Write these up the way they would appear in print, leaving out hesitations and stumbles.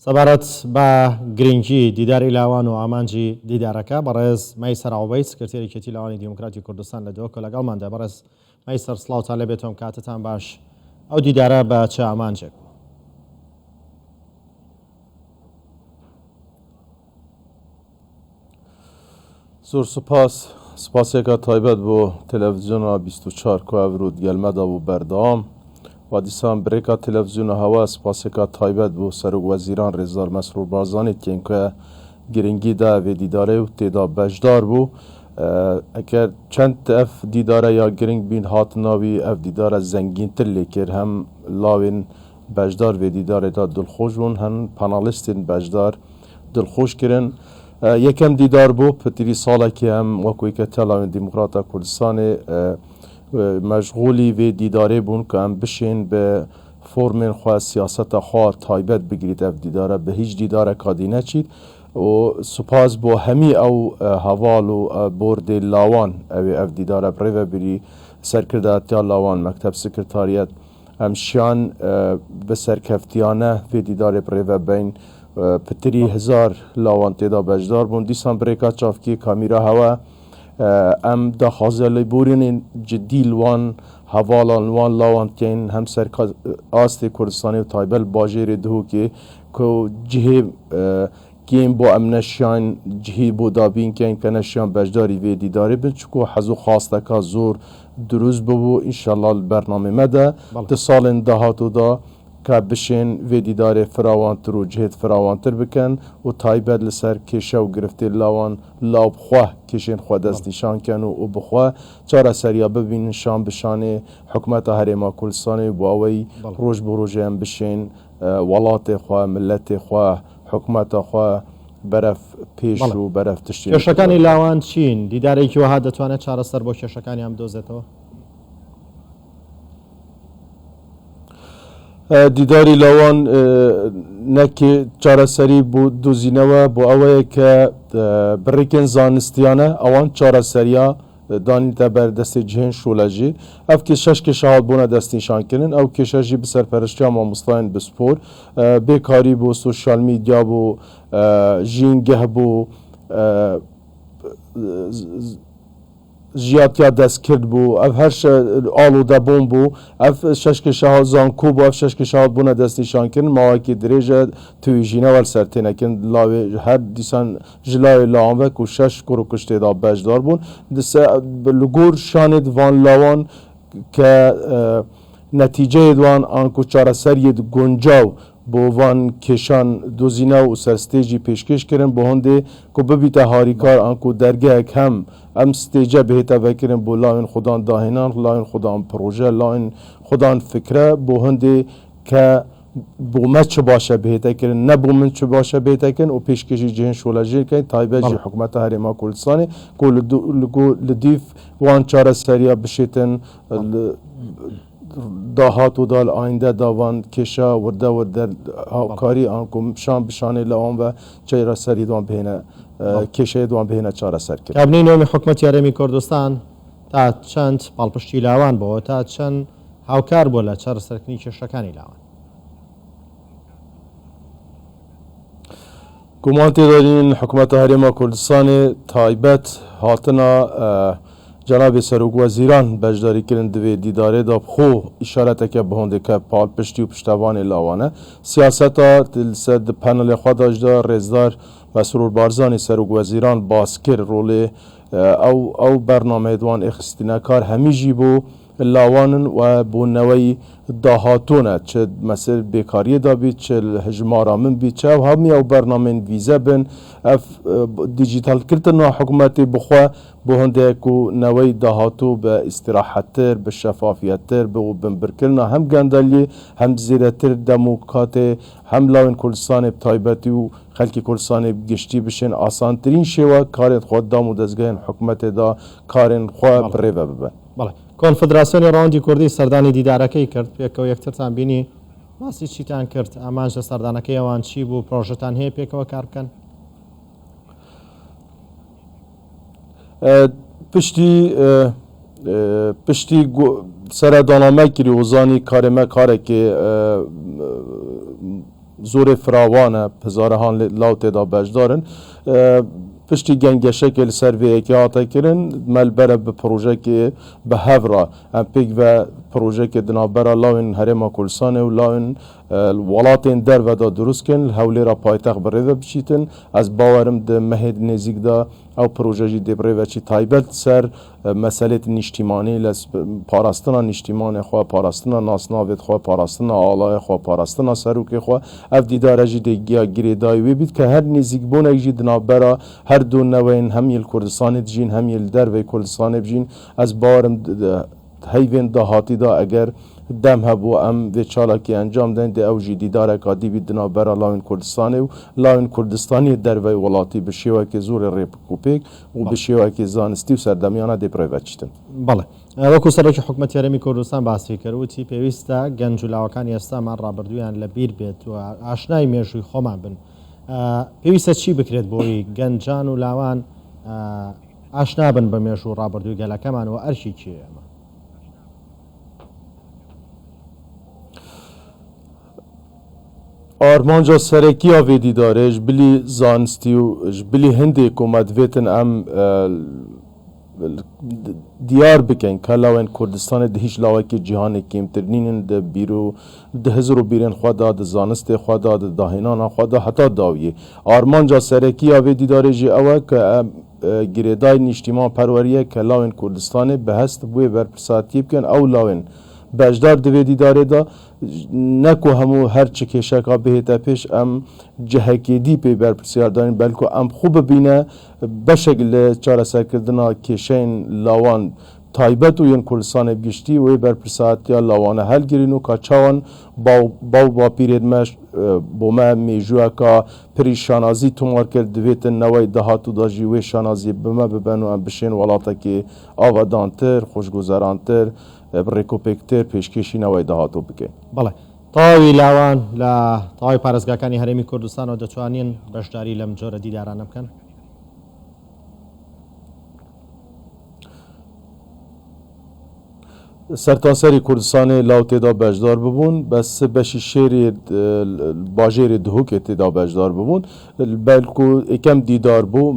سەبارەت بە گرنگی دیداری لاوان و ئامانجی دیدارەکە بەڕێز مەیسەر عوبەی سکرتێری کێتی لاوانی دیموکراتی کوردستان لەدەوە کە لەگەڵماندا. بەڕێز مەیسەر سڵاوتان لەبێتەوە، کاتتان باش. ئەو دیدارە بە چه ئامانجێک؟ زۆر سپاسێکە تایبەت بۆ تەلەڤیزیۆنا 24 کو ئەڤرود گەلمەدا بوو بەردەوام و دیسان برێکا تەلەڤیزیۆنە هەوا سپاسێکە تایبەت بۆ سەرۆک وەزیران ڕێزدار مەسرور بارزانی تێنکە گرنگیدا vê dîdarê û têda bejdar bû. Eger çend ev dîdara ya giring bîn hatina wî ev dîdara zengîntir lê kir, hem lavên bejdar vê dîdarê da dilxweş bûn, hem panelîstên bejdar dilxweş kirin. Yekem dîdar bû pitirî salekî hem wekû ke Lavên Demokrata Kurdistanê meşgûlî vê dîdarê bûn ku em bişên bi formên xwe siyaseta xwe taybet bigirît ev dîdara bi hîç dîdareka dî neçît. û spas bo hemî ew heval û bordê lawan ew ê ev dîdara rêve birî serkirdatiya lawan mekteb sekretariyet em şiyan bi serkeftiyane vê dîdarê rêve beyn pitirî hezar lawan têda bejdar bûn. Dîsan birêka çavkî kamîra hewa em daxwaze lêborînên ciddî li wan hevalan li wan lawan tên hem ser astê Kurdistanê û taybet bajêrê Duhokê ku cihê kêm bo em neşiyan cihî bo dabînkên ke neşiyan bejdarî vê dîdarê bin çuku hez û xwasteka zor durûst bibû. İnşallah li bernamê me de di salên dahatû da ka bişên vê dîdarê firawantir û cihê firawantir bikin û taybet li ser kêşe û girifté lawan law bixwe kêşên xwe destnîşankin û bixwe çareseriya bibînin şan bi şanê hikûmeta Herêma Kurdistanê bo awey roj bi rojê em bişên welatê xwe, milletê xwe, hikûmeta xwe beref pêş û beref tiştî. کێشەکانی لاوان چین؟ دیدارێکی وەها دەتوانێت چارەسەر بۆ کێشەکانیان بدۆزێتەوە؟ دیداری لاوان نەکێ چارەسەری بۆ دۆزینەوە بۆ ئەوەیە کە بڕێکên زانستیانە ئەوان چارەسەریya danîte ber destê cihên şolejî. Ev şeş kêşa hatbûna destnîşankirin. Ew kêşa jî bi serpereştiya mamostayên bi spor, bêkarî bû, sosyal medya bû, jîngeh bû, jiyatiya destkirt bû, ev her alodebûn bû, ev şeş kêşa zankû bû, ev şeş kêşa hatbûna destnîşankirin mawekî dirêj e tûjîne wel sertênekin lavê her dîsan ji layê lawan ve ku şeş kurokuştê da bejdar bûn. Li gor şanê di van lawan ke netîceyê wan an ku çareseriyê guncaw bo van kêşan dozîne û serstê jî pêşkêş kirin bo hindê ku bibîte harîkar an ku dergehek hem em stêce bihête vekirin bo layên xwedan dahênan, layên xwedan proje, layên xwedan fikre bo hindê ke bo me çi baş e bihête kirin, ne bo min çi baş e bihête kirin û pêşkêşî cihên şolejiyê kirin taybet jî hikûmeta Herêma Kurdistanê ku li dîv wan çareseriya bişêtin dahat û da li ayînde davan kêşa wirde wirde hawkarî an ku şan bi şanê li wan ve çareserî wan bihêne kêşeyê wan bihêne çareser kirin. کابینەی نۆمی حکوومەتی هەرێمی کوردستان تا چەند پاڵپشتی لاوان بۆ تا چەند هاوکار بۆ لە چارەسەرکردنی کێشەکانی لاوان؟ گومان تێدارین حکوومەتا Herêma Kurdistanê taybet hatina Cenab-ı Serok Weziran beşdarîkirin divê dîdarê da xwe îşareteke bi hondeke palpiştî û piştevanê lawan e. Siyaseta ser di panelê xwe da jî da Rêzdar Mesrûr Barzanî Serok Weziran baskir rolê ew bernameyê wan ê xistinekar hemî jî bû lawanin we bû neweyî dahatûn e çi mesela bêkariyê da bî çi hejmara min bî çi ew hemî ew bernameyên vîze bin ev dijîtalkirtina hikûmetê bixwe bo hindê ku neweyî dahatû bi îstirahettir, bi şefafiyettir, bi binbirkirina hem gendeliyê hem zêretir demokratê hem lavên Kurdistanê bi taybetî û xelkê Kurdistanê giştî bişin asantirîn şêwe karên xwe dam û dezgehên hikûmetê da karên xwe bi rêve bibe. کۆنفدراسیۆنی ڕەوەندی کوردی سەردانی دیدارەکەی کرد، پێکەوە یەکترتان بینی باسی چیتان کرد؟ ئامانجە سەردانەکەی ئەوان چی بوو؟ پرۆژەتان هەیە پێکەوە کار بکەن؟ پشتی سەردانامەکیری وزانی karê me karekê زور فراوانه پزارهان لاو تدا بجدارن پشتی گنگشکل سروی که آتا کرن ملبره به پروژه که به هفرا ام پیک و پروژه که دنابرا لاوین هرما کلسانه و لاوین ولاتین در و دا درست کن هولی را پایتخ بریده بچیتن از باورم ده مهد نزیک دا او پروژه جی دبره و چی تایبت سر مسئله نشتیمانی لس پاراستنا نشتیمان خواه پاراستنا ناسناوید خواه پاراستنا آلای خواه پاراستنا سروک خواه اف دیداره جی دیگیا گریدای وی بید که هر نزیک بونه جی دنابرا هر دو نوین هم یل کردستان جین هم یل در و کردستان بجین از باورم هیوین دا هاتی دا اگر دم هبو ام و چالاکی انجام دن ده اوجی دیداره که دیوید دنا برا لاوین کردستانی و لاوین کردستانی در وی ولاتی بشیوه که زور ریپ کوپیک و بشیوه که زانستی و سردمیانه دی پرویت چتن. بله وەکو سەرۆکی حکوومەت یاریمی کوردستان باسی کردوتی پێویستە گەنج و لاوەکانی ئێستامان ڕابردوویان لە بیر بێت و ئاشنای مێژووی خۆمان بن پێویستە چی بکرێت بۆی گەنجان و لاوان ئاشنا بن بە مێژوو ڕابردووی گەلەکەمان و ئەرشی چیە ئەمە آرمانجا سرکی آویدی دارش بلی زانستی و بلی هندی کومد ویتن ام دیار بکن که لاوین کردستان ده هیچ لاوی که جهان کمترینین ده بیرو ده هزار و بیرین خدا ده زانست خدا ده داهنان خدا حتی داویه آرمانجا سرکی آویدی داره جی اوه که گریدای نشتیمان پروریه که لاوین کردستان به هست بوی برپرساتی بکن او لاوین بجدار دویدی داره دا نکو همو هر چه کشکا بهتا پیش ام جهکیدی پی برپرسیار دارین بلکو ام خوب بینه بشکل چاره سرکردنا کشین لاوان تایبت و ین کلسان بگشتی و برپرساتی لاوان هل گرینو که چاوان با پیرید مش بومه میجوه که پریشانازی تومار کرد دویت نوی دهاتو دا جیوه شانازی بمه ببنو ام بشین ولاتا که آوادانتر خوشگذرانتر ڕێکۆپێکتر پێشکەشی نەوەی داهاتوو بکەین. بەڵێ تەواوی لاوان لە تەواوی پارێزگاکانی هەرێمی کوردستانەوە دەتوانین بەشداری لەم جۆرە دیدارانە بکەن؟ سەرتاسەری کوردستانی لاو تێدا بەشدار ببوون بەس بەشی شێری باژێری دهوکێ تێدا بەشدار ببوون بەلکو ئێکەم دیدار بوو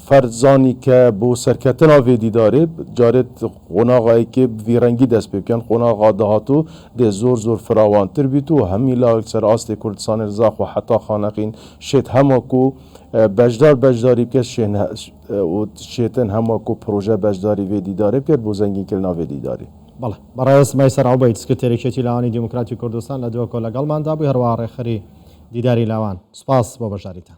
فەرزانی کە بۆ سەرکەتنا vê dîdarê carêt qonaxayekê vîrengî dest pê bikin qonaxa dahatû dê zor zor firawantir bît û hemî lavek ser astê Kurdistanê Rza xwe heta xaneqîn şêt hema ku beşdarî bike û şêtin hema ku proje beşdarî vê dîdarê bike bo zengînkirina vê dîdarê. بەڵێ بەڕێز مەیسەر عوبەید سکرتێرێکێتی لاوانی دیموکراتی کوردستان لە دووە کۆ لەگەڵماندا بووی هەروەها ڕێکخەری دیداری لاوان سوپاس بۆ بەشداریتان.